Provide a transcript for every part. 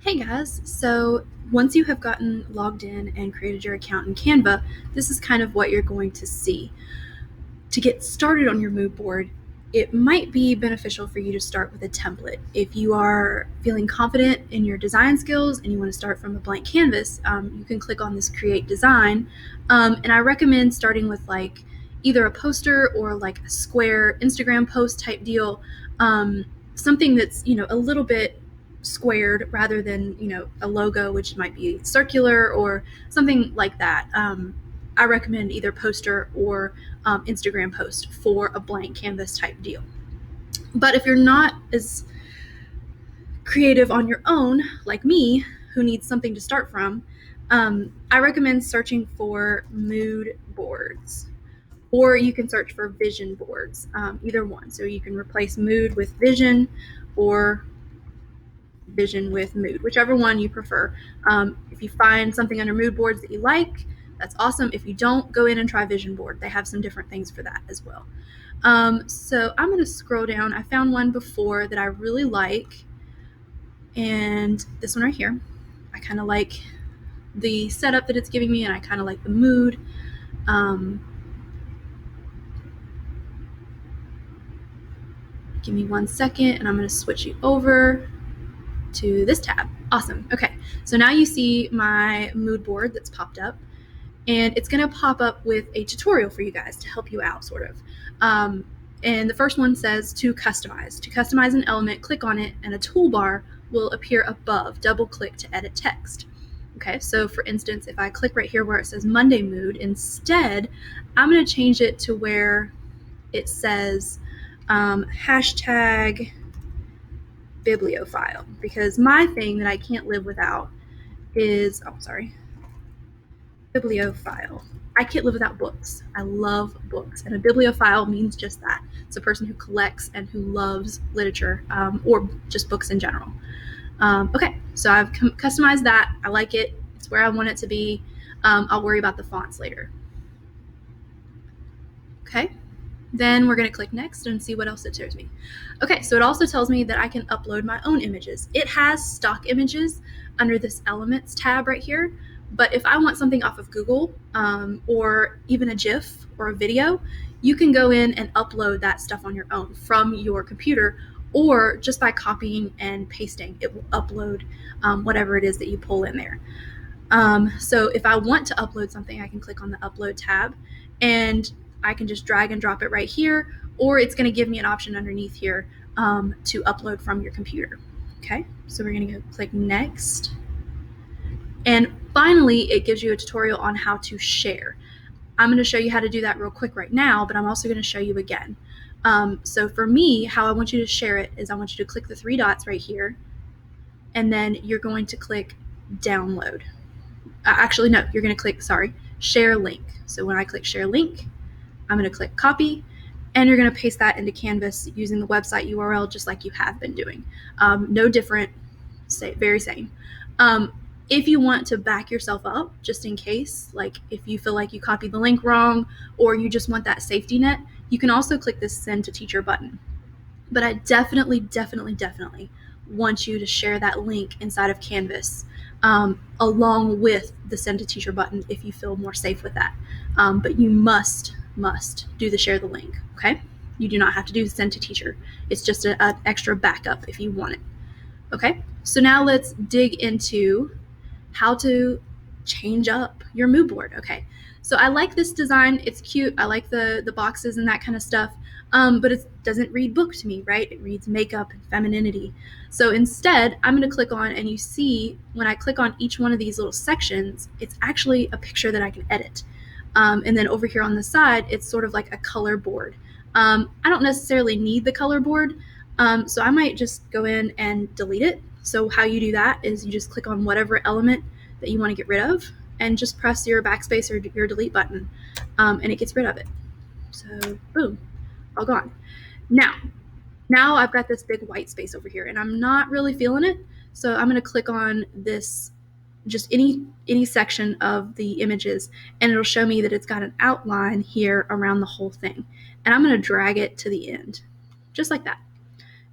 Hey guys, so once you have gotten logged in and created your account in Canva, this is kind of what you're going to see. To get started on your mood board, it might be beneficial for you to start with a template. If you are feeling confident in your design skills and you want to start from a blank canvas, you can click on this create design. And I recommend starting with like either a poster or like a square Instagram post type deal, something that's, a little bit squared rather than, a logo, which might be circular or something like that. I recommend either poster or Instagram post for a blank canvas type deal. But if you're not as creative on your own, like me, who needs something to start from, I recommend searching for mood boards. Or you can search for vision boards, either one. So you can replace mood with vision or vision with mood, whichever one you prefer. If you find something under mood boards that you like, that's awesome. If you don't, go in and try vision board. They have some different things for that as well. So I'm going to scroll down. I found one before that I really like, and this one right here. I kind of like the setup that it's giving me, and I kind of like the mood. Give me 1 second, and I'm going to switch you over to this tab. Awesome. Okay, so now you see my mood board that's popped up, and it's going to pop up with a tutorial for you guys to help you out, sort of. And the first one says to customize. To customize an element, click on it, and a toolbar will appear above. Double click to edit text. Okay, so for instance, if I click right here where it says Monday mood, instead, I'm going to change it to where it says hashtag bibliophile, because my thing that I can't live without is, bibliophile. I can't live without books. I love books, and a bibliophile means just that. It's a person who collects and who loves literature, or just books in general. Okay, so I've customized that. I like it. It's where I want it to be. I'll worry about the fonts later. Okay, then we're going to click next and see what else it shows me. Okay, so it also tells me that I can upload my own images. It has stock images under this Elements tab right here, but if I want something off of Google, or even a GIF or a video, you can go in and upload that stuff on your own from your computer, or just by copying and pasting, it will upload whatever it is that you pull in there. So if I want to upload something, I can click on the Upload tab, and I can just drag and drop it right here, or it's going to give me an option underneath here to upload from your computer. Okay, so we're going to go click Next. And finally, it gives you a tutorial on how to share. I'm going to show you how to do that real quick right now, but I'm also going to show you again. So for me, how I want you to share it is I want you to click the 3 dots right here, and then you're going to click Download. Actually, no, you're going to click, Share Link. So when I click Share Link, I'm going to click Copy, and you're going to paste that into Canvas using the website URL just like you have been doing. No different, very same. If you want to back yourself up, just in case, like if you feel like you copied the link wrong or you just want that safety net, you can also click this Send to Teacher button. But I definitely want you to share that link inside of Canvas along with the Send to Teacher button if you feel more safe with that. But you must do the share the link, okay? You do not have to do the Send to Teacher. It's just an extra backup if you want it. Okay, so now let's dig into how to change up your mood board. Okay, so I like this design. It's cute. I like the boxes and that kind of stuff, but it doesn't read book to me, right? It reads makeup and femininity. So instead, I'm going to click on, and you see when I click on each one of these little sections, it's actually a picture that I can edit. And then over here on the side, it's sort of like a color board. I don't necessarily need the color board, so I might just go in and delete it. So how you do that is you just click on whatever element that you want to get rid of and just press your backspace or your delete button, and it gets rid of it. So boom, all gone. Now I've got this big white space over here and I'm not really feeling it. So I'm going to click on this, just any section of the images, and it'll show me that it's got an outline here around the whole thing. And I'm going to drag it to the end, just like that.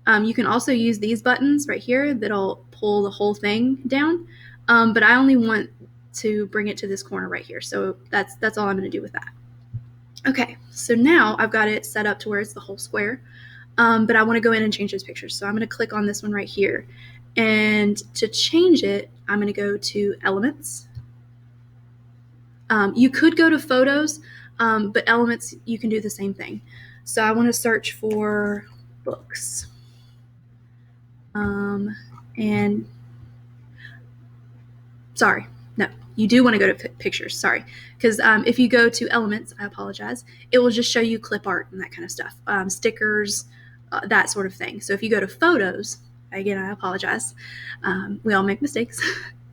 You can also use these buttons right here that'll pull the whole thing down, but I only want to bring it to this corner right here, so that's all I'm going to do with that. Okay, so now I've got it set up to where it's the whole square, but I want to go in and change those pictures, so I'm going to click on this one right here, and to change it, I'm going to go to Elements. You could go to Photos, but Elements, you can do the same thing. So I want to search for books. And sorry, no, you do want to go to pictures, sorry, because if you go to Elements, I apologize, it will just show you clip art and that kind of stuff, stickers, that sort of thing. So if you go to Photos, again, I apologize, we all make mistakes.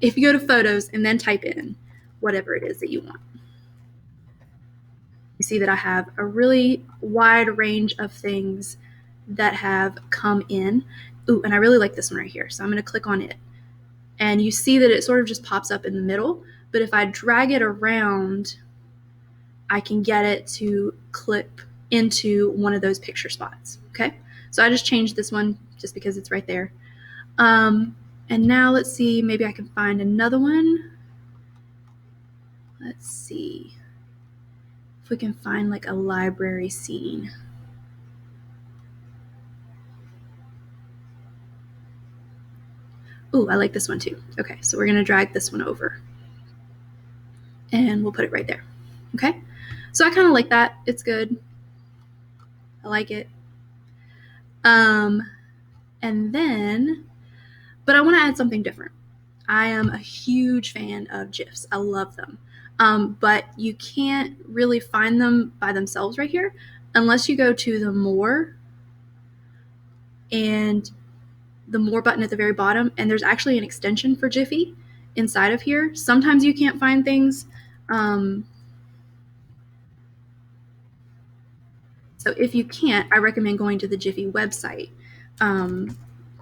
If you go to Photos and then type in whatever it is that you want, you see that I have a really wide range of things that have come in. Ooh, and I really like this one right here, so I'm going to click on it. And you see that it sort of just pops up in the middle, but if I drag it around, I can get it to clip into one of those picture spots, okay? So I just changed this one just because it's right there. And now let's see, maybe I can find another one. Let's see if we can find like a library scene. Ooh, I like this one too. Okay, so we're gonna drag this one over and we'll put it right there, okay? So I kind of like that, it's good. I like it. And then, but I want to add something different. I am a huge fan of GIFs. I love them. But you can't really find them by themselves right here unless you go to the More and the More button at the very bottom, and there's actually an extension for Jiffy inside of here. Sometimes you can't find things. So if you can't, I recommend going to the Jiffy website.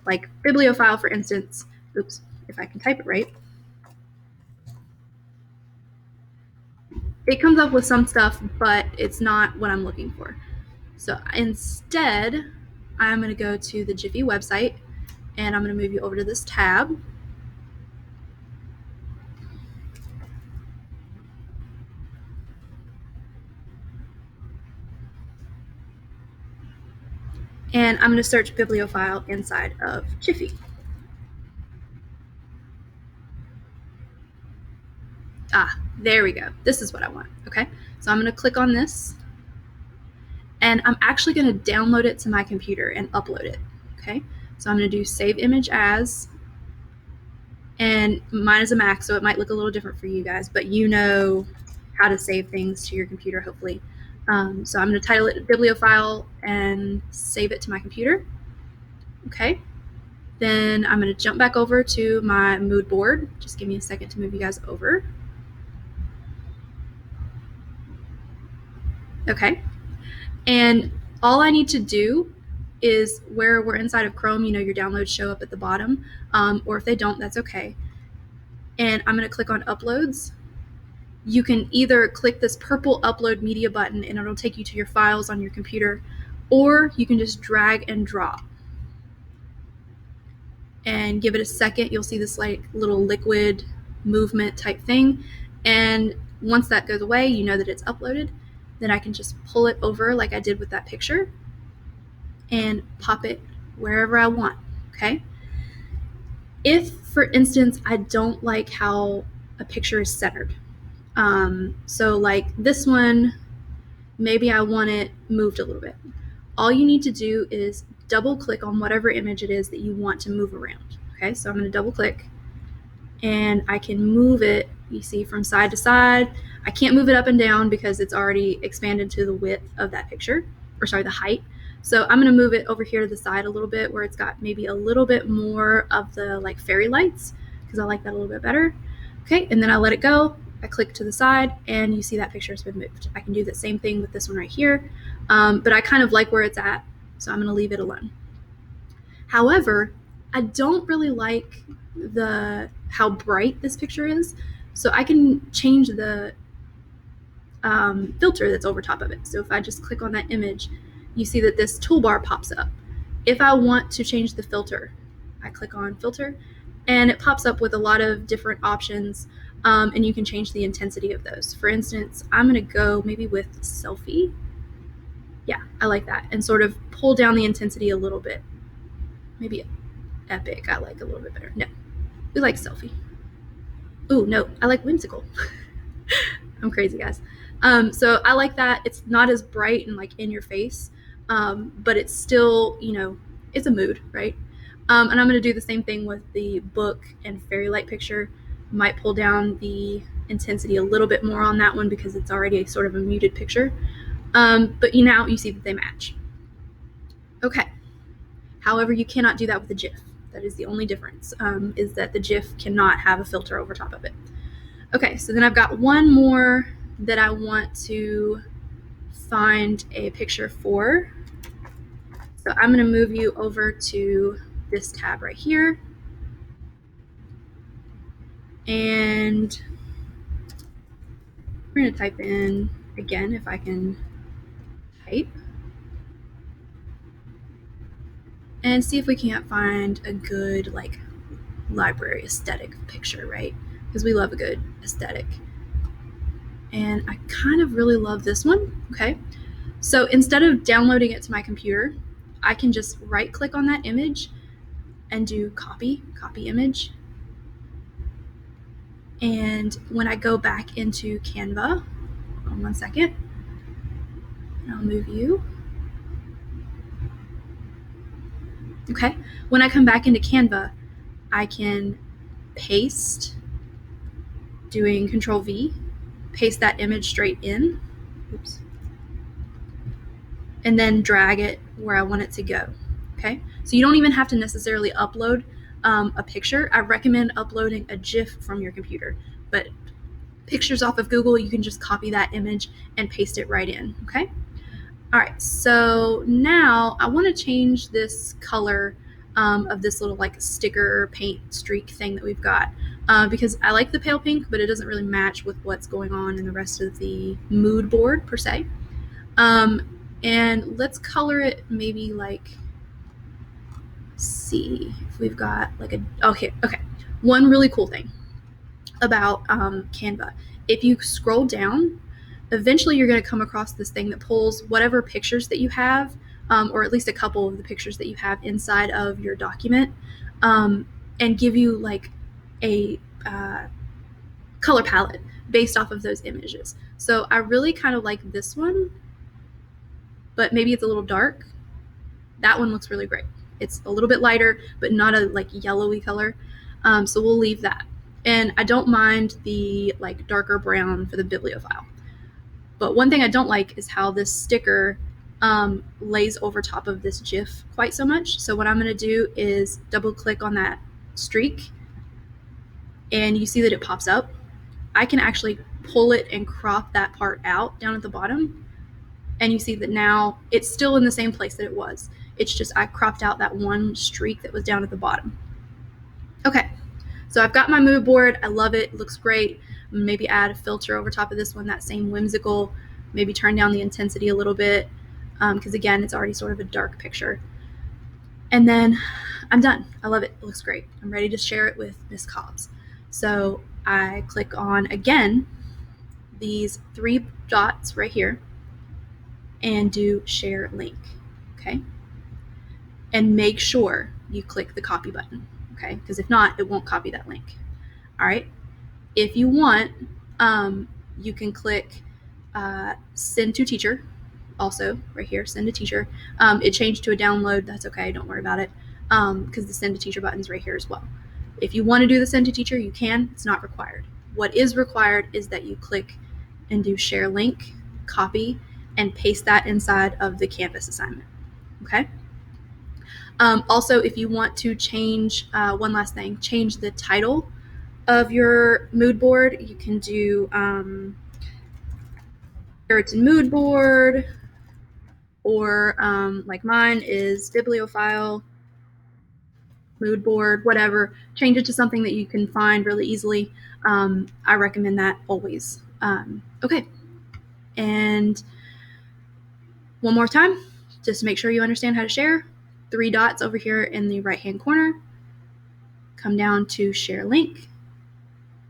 Like Bibliophile, for instance. Oops, if I can type it right. It comes up with some stuff, but it's not what I'm looking for. So instead, I'm going to go to the Jiffy website, and I'm going to move you over to this tab. And I'm going to search Bibliophile inside of Jiffy. Ah, there we go. This is what I want, okay? So I'm going to click on this, and I'm actually going to download it to my computer and upload it, okay? So I'm going to do Save Image As, and mine is a Mac, so it might look a little different for you guys, but you know how to save things to your computer, hopefully. So I'm going to title it Bibliophile and save it to my computer. Okay. Then I'm going to jump back over to my mood board. Just give me a second to move you guys over. Okay. And all I need to do is where we're inside of Chrome, you know, your downloads show up at the bottom, or if they don't, that's okay. And I'm going to click on Uploads. You can either click this purple Upload Media button and it'll take you to your files on your computer, or you can just drag and drop. And give it a second, you'll see this like little liquid movement type thing. And once that goes away, you know that it's uploaded. Then I can just pull it over like I did with that picture and pop it wherever I want, okay? If, for instance, I don't like how a picture is centered, so like this one, maybe I want it moved a little bit. All you need to do is double click on whatever image it is that you want to move around. Okay, so I'm going to double click and I can move it, you see, from side to side. I can't move it up and down because it's already expanded to the width of that picture, or sorry, the height. So I'm going to move it over here to the side a little bit where it's got maybe a little bit more of the like fairy lights, because I like that a little bit better. Okay, and then I let it go. I click to the side and you see that picture has been moved. I can do the same thing with this one right here, but I kind of like where it's at, so I'm going to leave it alone. However, I don't really like how bright this picture is, so I can change the filter that's over top of it. So if I just click on that image, you see that this toolbar pops up, If I want to change the filter, I click on filter and it pops up with a lot of different options, and you can change the intensity of those. For instance, I'm gonna go maybe with selfie. Yeah, I like that, and sort of pull down the intensity a little bit. Maybe epic I like a little bit better. No, we like selfie. Ooh, no, I like whimsical. I'm crazy, guys. So I like that. It's not as bright and like in your face, but it's still, it's a mood, right? And I'm going to do the same thing with the book and fairy light picture. Might pull down the intensity a little bit more on that one because it's already sort of a muted picture. But now you see that they match. Okay. However, you cannot do that with the GIF. That is the only difference, is that the GIF cannot have a filter over top of it. Okay, so then I've got one more that I want to find a picture for. So I'm going to move you over to this tab right here. And we're going to type in, again, if I can type, and see if we can't find a good like library aesthetic picture, right? Because we love a good aesthetic. And I kind of really love this one. Okay, so instead of downloading it to my computer, I can just right click on that image and do copy image. And when I go back into Canva, hold on one second, and I'll move you. Okay, when I come back into Canva, I can paste, doing Control V, paste that image straight in. Oops. And then drag it where I want it to go. Okay, so you don't even have to necessarily upload a picture. I recommend uploading a GIF from your computer, but pictures off of Google, you can just copy that image and paste it right in. Okay. All right, so now I want to change this color of this little like sticker paint streak thing that we've got, because I like the pale pink, but it doesn't really match with what's going on in the rest of the mood board per se. And let's color it maybe like, see if we've got like okay. One really cool thing about Canva, if you scroll down, eventually you're going to come across this thing that pulls whatever pictures that you have, or at least a couple of the pictures that you have inside of your document, and give you like a color palette based off of those images. So I really kind of like this one, but maybe it's a little dark. That one looks really great. It's a little bit lighter, but not a like yellowy color. So we'll leave that. And I don't mind the like darker brown for the bibliophile. But one thing I don't like is how this sticker lays over top of this GIF quite so much. So what I'm going to do is double click on that streak, and you see that it pops up. I can actually pull it and crop that part out down at the bottom, and you see that now it's still in the same place that it was. It's just I cropped out that one streak that was down at the bottom. Okay, so I've got my mood board. I love it. It looks great. Maybe add a filter over top of this one, that same whimsical, maybe turn down the intensity a little bit, because again, it's already sort of a dark picture. And then I'm done. I love it. It looks great. I'm ready to share it with Miss Cobbs. So I click on, again, these three dots right here and do share link, okay? And make sure you click the copy button, okay? Because if not, it won't copy that link. All right. If you want, you can click send to teacher, also right here, send to teacher. It changed to a download. That's okay. Don't worry about it, because the send to teacher button's right here as well. If you want to do the send to teacher, you can. It's not required. What is required is that you click and do share link, copy, and paste that inside of the Canvas assignment. Okay. Also, if you want to change, one last thing, change the title of your mood board, you can do Puritan mood board, or like mine is bibliophile mood board, whatever. Change it to something that you can find really easily. I recommend that always. Okay, and one more time, just to make sure you understand how to share. three dots over here in the right-hand corner, come down to share link,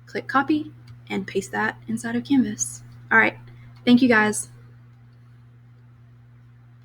click copy, and paste that inside of Canvas. All right, thank you guys.